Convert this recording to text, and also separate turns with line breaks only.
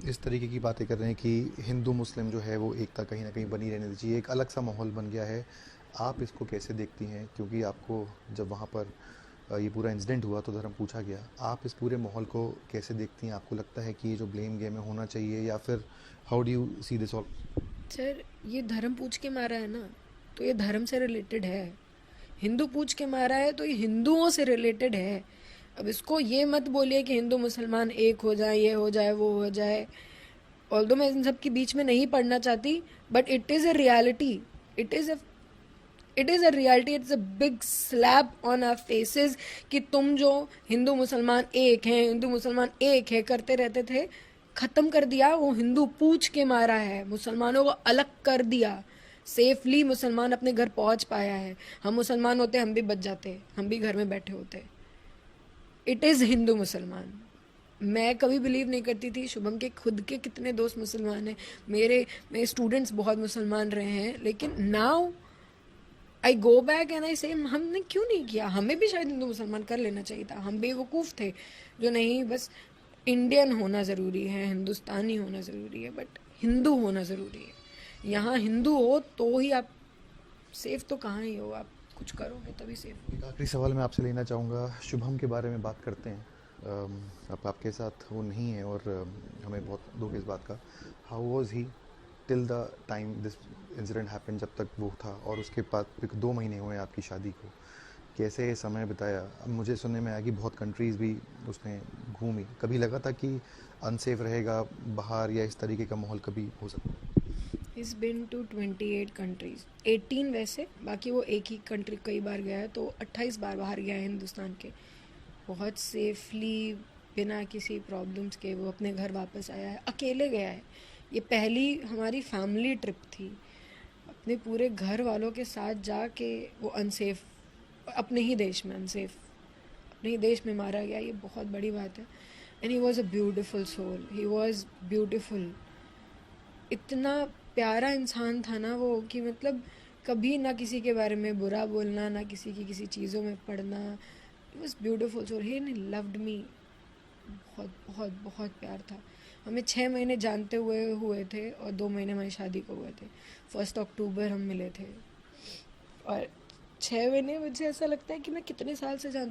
इस तरीके की बातें कर रहे हैं कि हिंदू मुस्लिम जो है वो एकता कहीं ना कहीं बनी रहनी चाहिए, एक अलग सा माहौल बन गया है। आप इसको कैसे देखती हैं? क्योंकि आपको जब वहाँ पर ये पूरा इंसिडेंट हुआ तो धर्म पूछा गया, आप इस पूरे माहौल को कैसे देखती हैं? आपको लगता है कि ये जो ब्लेम गेम है होना चाहिए, या फिर how do you see this all?
Sir, ये धर्म पूछ के मारा है ना, तो ये धर्म से रिलेटेड है। हिंदू पूछ के मारा है तो ये हिंदुओं से रिलेटेड है। अब इसको ये मत बोलिए कि हिंदू मुसलमान एक हो जाए, ये हो जाए, वो हो जाए। ऑल्दो मैं इन सब के बीच में नहीं पढ़ना चाहती, but it is a reality. It is a it is a reality, it's a big slap on our faces कि तुम जो हिंदू मुसलमान एक हैं, हिंदू मुसलमान एक है करते रहते थे, ख़त्म कर दिया। वो हिंदू पूछ के मारा है, मुसलमानों को अलग कर दिया। सेफली मुसलमान अपने घर पहुंच पाया है। हम मुसलमान होते हम भी बच जाते, हम भी घर में बैठे होते। इट इज़ हिंदू मुसलमान। मैं कभी बिलीव नहीं करती थी। शुभम के खुद के कितने दोस्त मुसलमान हैं, मेरे स्टूडेंट्स बहुत मुसलमान रहे हैं, लेकिन now I go back and I से हमने क्यों नहीं किया? हमें भी शायद हिंदू मुसलमान कर लेना चाहिए था। हम बेवकूफ़ थे जो नहीं, बस इंडियन होना ज़रूरी है, हिंदुस्तानी होना ज़रूरी है, बट हिंदू होना ज़रूरी है। यहाँ हिंदू हो तो ही आप सेफ, तो कहाँ ही हो, आप कुछ करोगे तभी सेफ।
एक आखिरी सवाल मैं आपसे लेना चाहूँगा, शुभम के बारे में बात करते हैं। अब आपके साथ वो नहीं है और हमें बहुत दुख इस बात का। How was he till the time this incident happen, जब तक वो था, और उसके बाद 2 महीने हुए आपकी शादी को, कैसे समय बिताया? अब मुझे सुनने में आया कि बहुत कंट्रीज़ भी उसने घूमी। कभी लगा था कि अनसेफ रहेगा बाहर, या इस तरीके का माहौल कभी हो सकता है?
इज़ बिन टू 28 कंट्रीज़, 18 वैसे, बाकी वो एक ही कंट्री कई बार गया है, तो 28 बार बाहर गया है हिंदुस्तान के। बहुत सेफली, बिना किसी प्रॉब्लम्स के वो अपने घर वापस आया है, अकेले गया है। ये पहली हमारी फैमिली ट्रिप थी। अपने पूरे घर वालों के साथ जाके वो अनसेफ, अपने ही देश में अनसेफ, अपने ही देश में मारा गया, ये बहुत बड़ी बात है। And he was a beautiful soul, he was beautiful. इतना प्यारा इंसान था ना वो, कि मतलब कभी ना किसी के बारे में बुरा बोलना, ना किसी की किसी चीज़ों में पड़ना। It was beautiful soul, he loved me. बहुत बहुत बहुत प्यार था। हमें 6 महीने जानते हुए थे, और 2 महीने हमारी शादी को हुए थे। 1 अक्टूबर हम मिले थे, और 6 महीने मुझे ऐसा लगता है कि मैं कितने साल से जानती